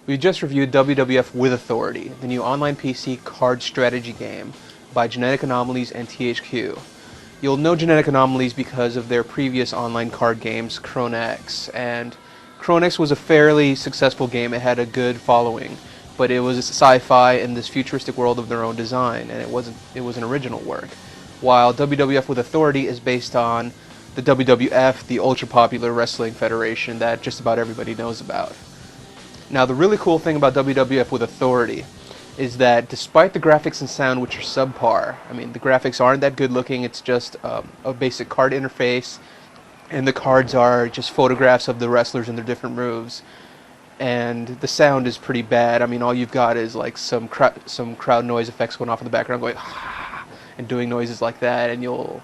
We just reviewed WWF With Authority, the new online PC card strategy game by Genetic Anomalies and THQ. You'll know Genetic Anomalies because of their previous online card games, Chronex, and Chronex was a fairly successful game. It had a good following, but it was sci-fi in this futuristic world of their own design, and it was an original work. While WWF With Authority is based on the WWF, the ultra-popular wrestling federation that just about everybody knows about. Now, the really cool thing about WWF With Authority is that despite the graphics and sound, which are subpar, I mean, the graphics aren't that good looking, it's just a basic card interface, and the cards are just photographs of the wrestlers and their different moves, and the sound is pretty bad. I mean, all you've got is like some crowd noise effects going off in the background, going and doing noises like that, and you'll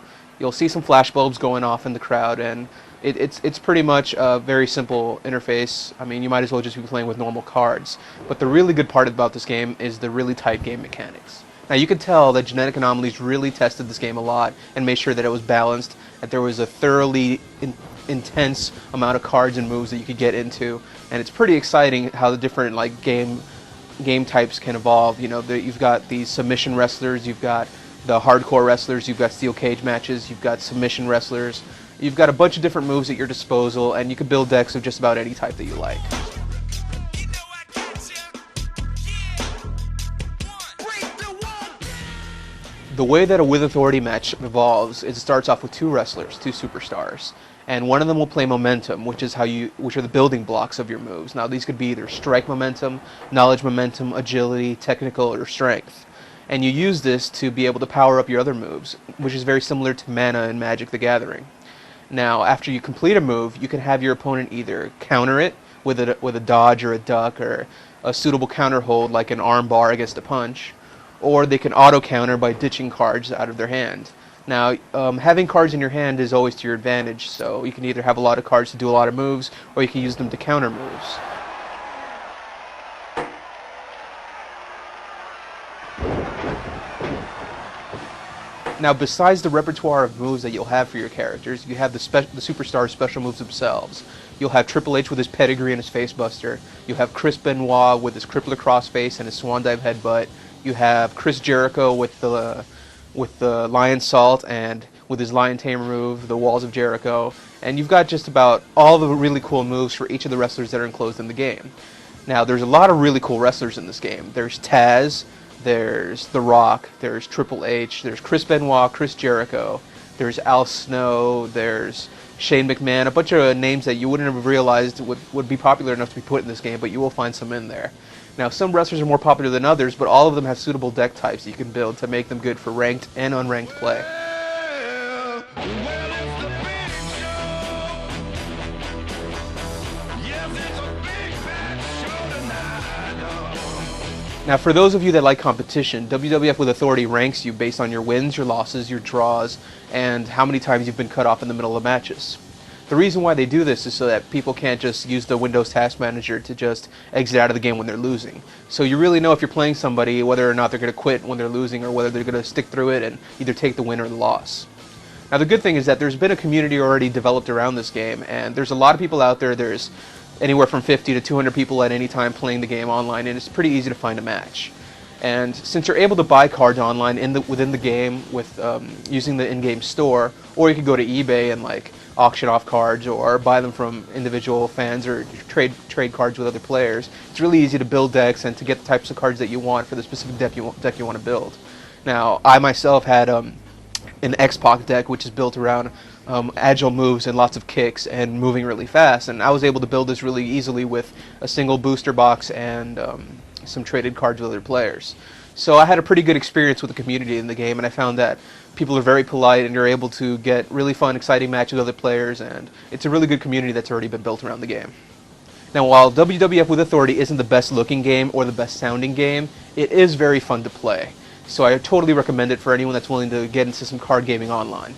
see some flashbulbs going off in the crowd, and it's pretty much a very simple interface. I mean, you might as well just be playing with normal cards. But the really good part about this game is the really tight game mechanics. Now, you can tell that Genetic Anomalies really tested this game a lot and made sure that it was balanced, that there was a thoroughly intense amount of cards and moves that you could get into, and it's pretty exciting how the different game types can evolve. You know, you've got these submission wrestlers, you've got the hardcore wrestlers, you've got steel cage matches, you've got submission wrestlers. You've got a bunch of different moves at your disposal, and you can build decks of just about any type that you like. The way that a With Authority match evolves is it starts off with two wrestlers, two superstars, and one of them will play momentum, which are the building blocks of your moves. Now, these could be either strike momentum, knowledge momentum, agility, technical, or strength. And you use this to be able to power up your other moves, which is very similar to mana in Magic the Gathering. Now, after you complete a move, you can have your opponent either counter it with a dodge or a duck or a suitable counter hold like an arm bar against a punch, or they can auto-counter by ditching cards out of their hand. Now, having cards in your hand is always to your advantage, so you can either have a lot of cards to do a lot of moves, or you can use them to counter moves. Now, besides the repertoire of moves that you'll have for your characters, you have the superstar special moves themselves. You'll have Triple H with his pedigree and his facebuster. You'll have Chris Benoit with his crippler crossface and his swan dive headbutt. You have Chris Jericho with the lion salt and with his lion tamer move, the walls of Jericho. And you've got just about all the really cool moves for each of the wrestlers that are enclosed in the game. Now, there's a lot of really cool wrestlers in this game. There's Taz, there's The Rock, there's Triple H, there's Chris Benoit, Chris Jericho, there's Al Snow, there's Shane McMahon, a bunch of names that you wouldn't have realized would be popular enough to be put in this game, but you will find some in there. Now, some wrestlers are more popular than others, but all of them have suitable deck types that you can build to make them good for ranked and unranked play. Now, for those of you that like competition, WWF With Authority ranks you based on your wins, your losses, your draws, and how many times you've been cut off in the middle of matches. The reason why they do this is so that people can't just use the Windows Task Manager to just exit out of the game when they're losing. So you really know if you're playing somebody whether or not they're going to quit when they're losing or whether they're going to stick through it and either take the win or the loss. Now, the good thing is that there's been a community already developed around this game, and there's a lot of people out there. There's anywhere from 50 to 200 people at any time playing the game online, and it's pretty easy to find a match. And since you're able to buy cards online within the game with using the in-game store, or you can go to eBay and auction off cards or buy them from individual fans or trade cards with other players, it's really easy to build decks and to get the types of cards that you want for the specific deck you want to build. Now, I myself had an x-pac deck, which is built around agile moves and lots of kicks and moving really fast, and I was able to build this really easily with a single booster box and some traded cards with other players. So I had a pretty good experience with the community in the game, and I found that people are very polite and you're able to get really fun, exciting matches with other players, and it's a really good community that's already been built around the game. Now, while WWF With Authority isn't the best looking game or the best sounding game, it is very fun to play. So I totally recommend it for anyone that's willing to get into some card gaming online.